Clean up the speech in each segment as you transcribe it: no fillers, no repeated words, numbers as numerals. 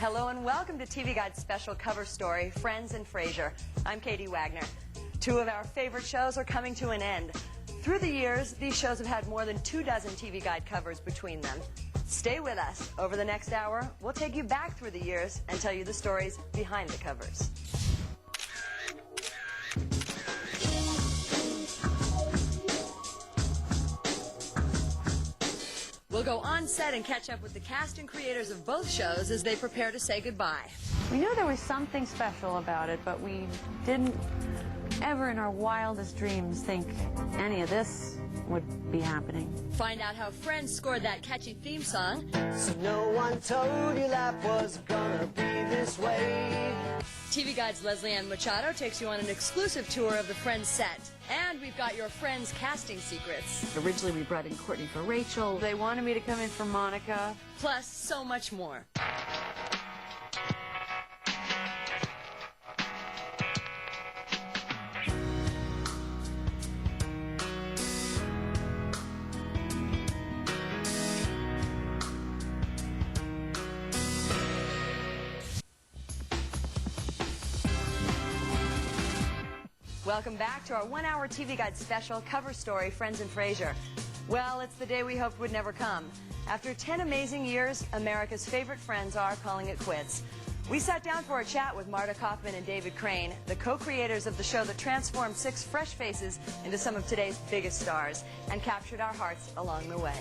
Hello and welcome to TV Guide's special cover story, Friends and Frasier. I'm Katie Wagner. Two of our favorite shows are coming to an end. Through the years, these shows have had more than 24 TV Guide covers between them. Stay with us. Over the next hour, we'll take you back through the years and tell you the stories behind the covers. We'll go on set and catch up with the cast and creators of both shows as they prepare to say goodbye. We knew there was something special about it, but we didn't ever in our wildest dreams think any of this would be happening. Find out how Friends scored that catchy theme song. So no one told you life was gonna be this way. TV Guide's Leslie Ann Machado takes you on an exclusive tour of the Friends set. And we've got your Friends casting secrets. Originally, we brought in Courtney for Rachel. They wanted me to come in for Monica. Plus, so much more. Welcome back to our one-hour TV Guide special cover story, Friends and Frasier. Well, it's the day we hoped would never come. After 10 amazing years, America's favorite Friends are calling it quits. We sat down for a chat with Marta Kaufman and David Crane, the co-creators of the show that transformed 6 fresh faces into some of today's biggest stars and captured our hearts along the way.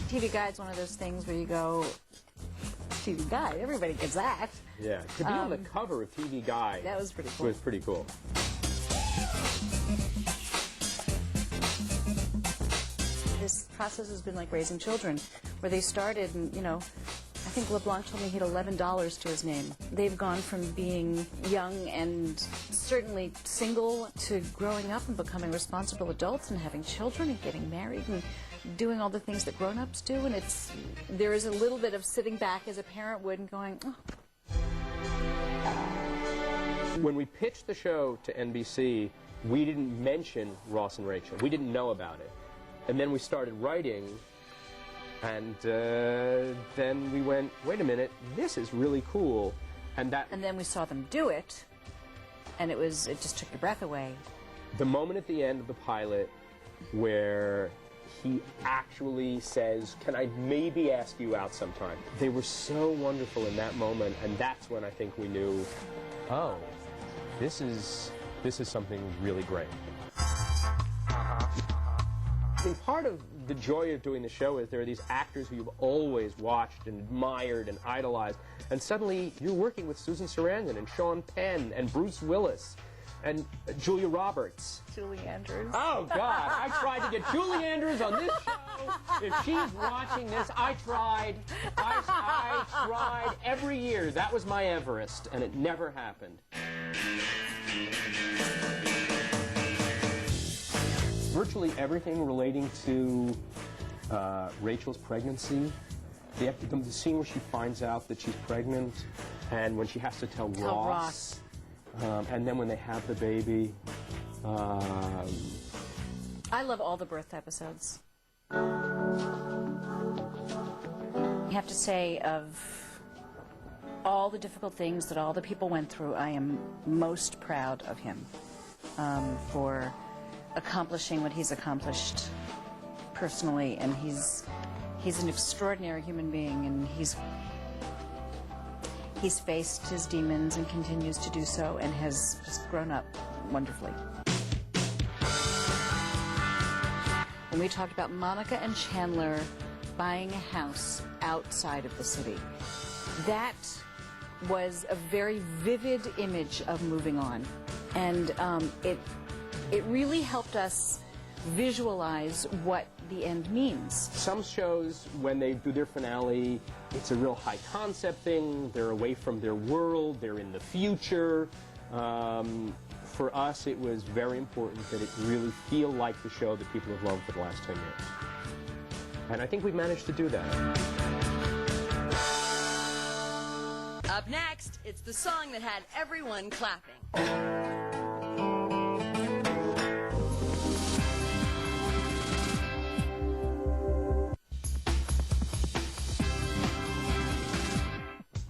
TV Guide's one of those things where you go, TV Guide, everybody gets that. Yeah, to be on the cover of TV Guide. That was pretty cool. Was pretty cool. This process has been like raising children, where they started, and, you know, I think LeBlanc told me he had $11 to his name. They've gone from being young and certainly single to growing up and becoming responsible adults and having children and getting married and doing all the things that grown-ups do. And there is a little bit of sitting back as a parent would and going, oh. When we pitched the show to NBC, we didn't mention Ross and Rachel. We didn't know about it. And then we started writing, and then we went, wait a minute, this is really cool. And then we saw them do it, and it just took your breath away. The moment at the end of the pilot where he actually says, can I maybe ask you out sometime? They were so wonderful in that moment, and that's when I think we knew, oh, this is something really great. I mean, part of the joy of doing the show is there are these actors who you've always watched and admired and idolized, and suddenly you're working with Susan Sarandon and Sean Penn and Bruce Willis and Julia Roberts. Julie Andrews. Oh, God, I tried to get Julie Andrews on this show. If she's watching this, I tried every year. That was my Everest, and it never happened. Virtually everything relating to Rachel's pregnancy, the scene where she finds out that she's pregnant, and when she has to tell Ross. And then when they have the baby. I love all the birth episodes. You have to say, of all the difficult things that all the people went through, I am most proud of him for accomplishing what he's accomplished personally, and he's an extraordinary human being, and he's faced his demons and continues to do so, and has just grown up wonderfully. When we talked about Monica and Chandler buying a house outside of the city, that was a very vivid image of moving on, and it really helped us visualize what the end means. Some shows, when they do their finale, it's a real high concept thing. They're away from their world. They're in the future. For us, it was very important that it really feel like the show that people have loved for the last 10 years. And I think we've managed to do that. Up next, it's the song that had everyone clapping.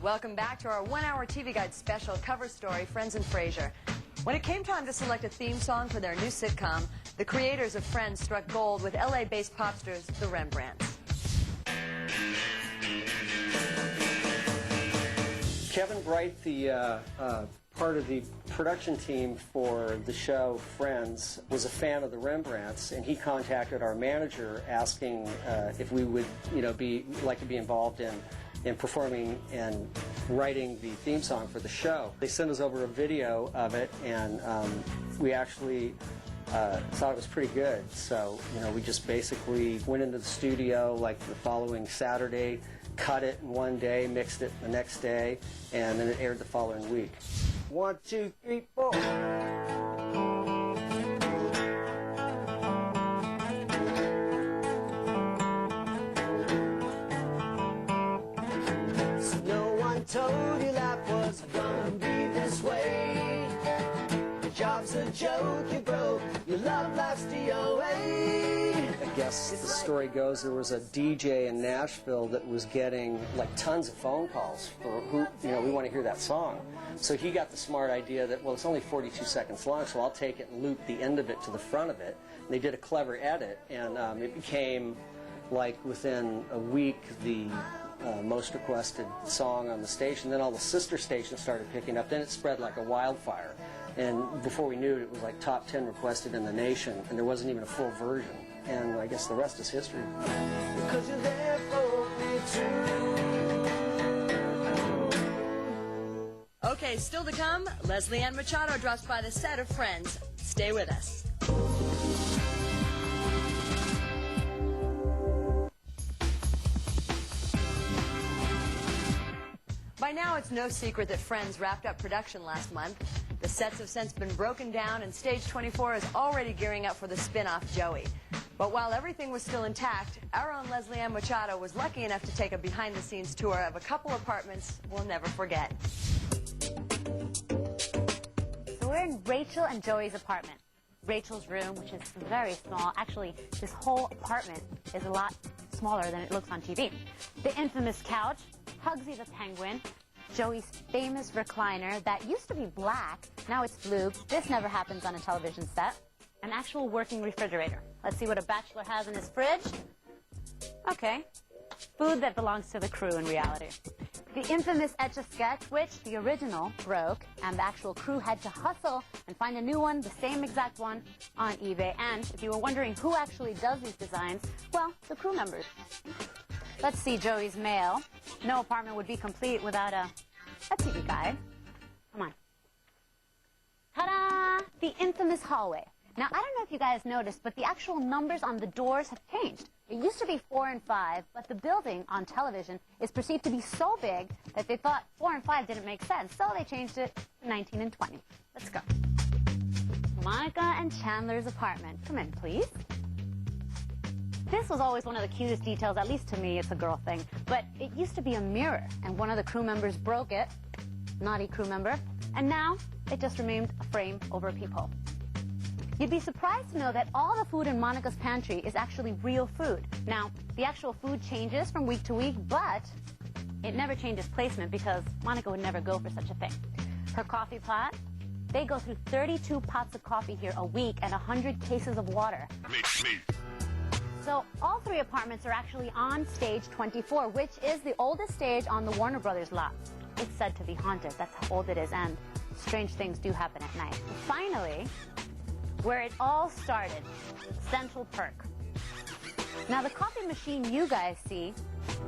Welcome back to our one-hour TV Guide special cover story, Friends and Frasier. When it came time to select a theme song for their new sitcom, the creators of Friends struck gold with LA-based popsters, the Rembrandts. Kevin Bright, the part of the production team for the show Friends, was a fan of the Rembrandts, and he contacted our manager asking if we would, like to be involved in performing and writing the theme song for the show. They sent us over a video of it, and we actually thought it was pretty good. So, we just basically went into the studio like the following Saturday, cut it in one day, mixed it the next day, and then it aired the following week. 1, 2, 3, 4. So no one told you life was gonna be this way. Your job's a joke, you broke, your love life's DOA. I guess the story goes there was a DJ in Nashville that was getting like tons of phone calls for who, we want to hear that song. So he got the smart idea that, well, it's only 42 seconds long, so I'll take it and loop the end of it to the front of it. And they did a clever edit, and it became, like, within a week, the most requested song on the station. Then all the sister stations started picking up. Then it spread like a wildfire. And before we knew it, it was like top 10 requested in the nation, and there wasn't even a full version. And I guess the rest is history. Because you're there for me too. Okay, still to come, Leslie Ann Machado drops by the set of Friends. Stay with us. By now, it's no secret that Friends wrapped up production last month. The sets have since been broken down, and Stage 24 is already gearing up for the spin-off Joey. But while everything was still intact, our own Leslie Ann Machado was lucky enough to take a behind-the-scenes tour of a couple apartments we'll never forget. So we're in Rachel and Joey's apartment. Rachel's room, which is very small. Actually, this whole apartment is a lot smaller than it looks on TV. The infamous couch, Hugsy the penguin, Joey's famous recliner that used to be black, now it's blue. This never happens on a television set. An actual working refrigerator. Let's see what a bachelor has in his fridge. Okay, food that belongs to the crew in reality. The infamous Etch-a-Sketch, which the original broke, and the actual crew had to hustle and find a new one, the same exact one, on eBay. And if you were wondering who actually does these designs, well, the crew members. Let's see Joey's mail. No apartment would be complete without a TV guide. Come on. Ta-da! The infamous hallway. Now, I don't know if you guys noticed, but the actual numbers on the doors have changed. It used to be 4 and 5, but the building on television is perceived to be so big that they thought 4 and 5 didn't make sense, so they changed it to 19 and 20. Let's go. Monica and Chandler's apartment. Come in, please. This was always one of the cutest details, at least to me, it's a girl thing. But it used to be a mirror, and one of the crew members broke it. Naughty crew member. And now, it just remained a frame over a peephole. You'd be surprised to know that all the food in Monica's pantry is actually real food. Now, the actual food changes from week to week, but it never changes placement because Monica would never go for such a thing. Her coffee pot, they go through 32 pots of coffee here a week and 100 cases of water. So all 3 apartments are actually on Stage 24, which is the oldest stage on the Warner Brothers lot. It's said to be haunted. That's how old it is, and strange things do happen at night. Finally, where it all started, Central Perk. Now, the coffee machine you guys see,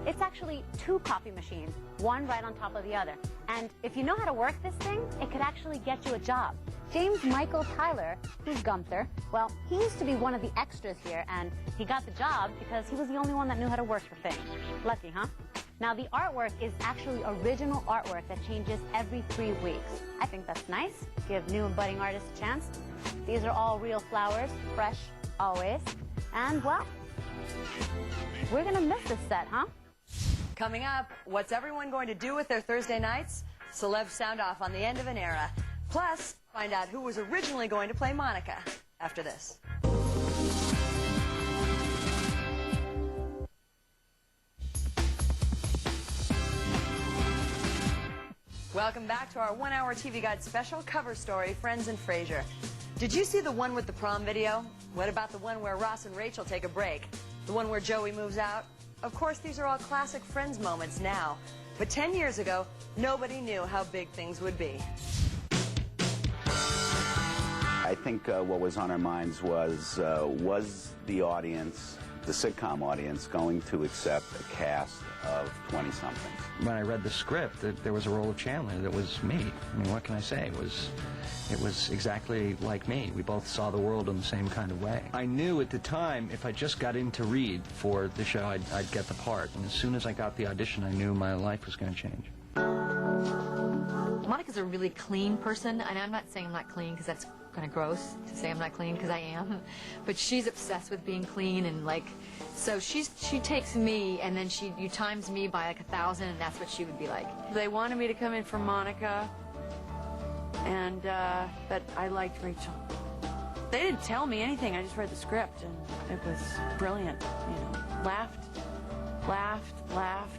it's actually 2 coffee machines, one right on top of the other. And if you know how to work this thing, it could actually get you a job. James Michael Tyler, who's Gunther, well, he used to be one of the extras here, and he got the job because he was the only one that knew how to work the thing. Lucky, huh? Now, the artwork is actually original artwork that changes every 3 weeks. I think that's nice. Give new and budding artists a chance. These are all real flowers, fresh always. And, well, we're going to miss this set, huh? Coming up, what's everyone going to do with their Thursday nights? Celeb sound off on the end of an era. Plus, find out who was originally going to play Monica after this. Welcome back to our 1 Hour TV Guide special cover story, Friends and Frasier. Did you see the one with the prom video? What about the one where Ross and Rachel take a break? The one where Joey moves out? Of course, these are all classic Friends moments now. But 10 years ago, nobody knew how big things would be. I think what was on our minds was the audience, the sitcom audience, going to accept a cast of 20-somethings? When I read the script, there was a role of Chandler that was me. I mean, what can I say? It was exactly like me. We both saw the world in the same kind of way. I knew at the time if I just got in to read for the show, I'd get the part. And as soon as I got the audition, I knew my life was going to change. Monica's a really clean person, and I'm not saying I'm not clean because that's kind of gross to say I'm not clean, because I am. But she's obsessed with being clean, and like, so she takes me and then you times me by like 1,000, and that's what she would be like. They wanted me to come in for Monica, and but I liked Rachel. They didn't tell me anything. I just read the script, and it was brilliant. You know, laughed,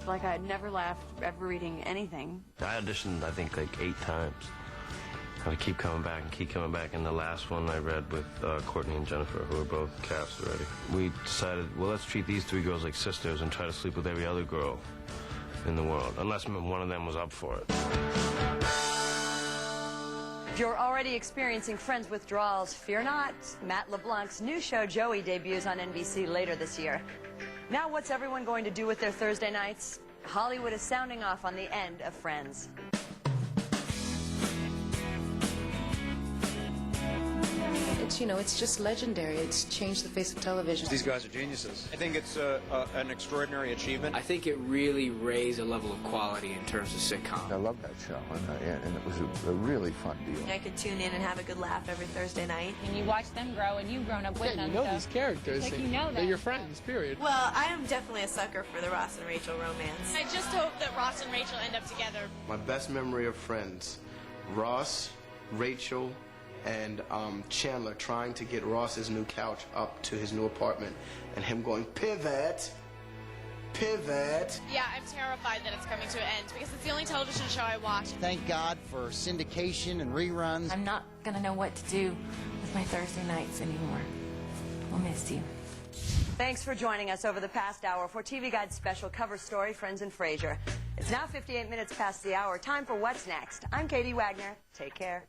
like I had never laughed ever reading anything. I auditioned, I think, like 8 times. I keep coming back and keep coming back. And the last one I read with Courtney and Jennifer, who were both cast already. We decided, well, let's treat these 3 girls like sisters and try to sleep with every other girl in the world, unless one of them was up for it. If you're already experiencing Friends withdrawals, fear not. Matt LeBlanc's new show, Joey, debuts on NBC later this year. Now, what's everyone going to do with their Thursday nights? Hollywood is sounding off on the end of Friends. It's, you know, it's just legendary. It's changed the face of television. These guys are geniuses. I think it's an extraordinary achievement. I think it really raised a level of quality in terms of sitcom. I love that show, and it was a really fun deal. I could tune in and have a good laugh every Thursday night. And you watch them grow, and you've grown up with them. You know these characters. Like, you know them. They're your friends, period. Well, I am definitely a sucker for the Ross and Rachel romance. I just hope that Ross and Rachel end up together. My best memory of Friends, Ross, Rachel, and Chandler trying to get Ross's new couch up to his new apartment, and him going, pivot, pivot. Yeah, I'm terrified that it's coming to an end, because it's the only television show I watch. Thank God for syndication and reruns. I'm not going to know what to do with my Thursday nights anymore. We'll miss you. Thanks for joining us over the past hour for TV Guide's special cover story, Friends and Frasier. It's now 58 minutes past the hour. Time for What's Next. I'm Katie Wagner. Take care.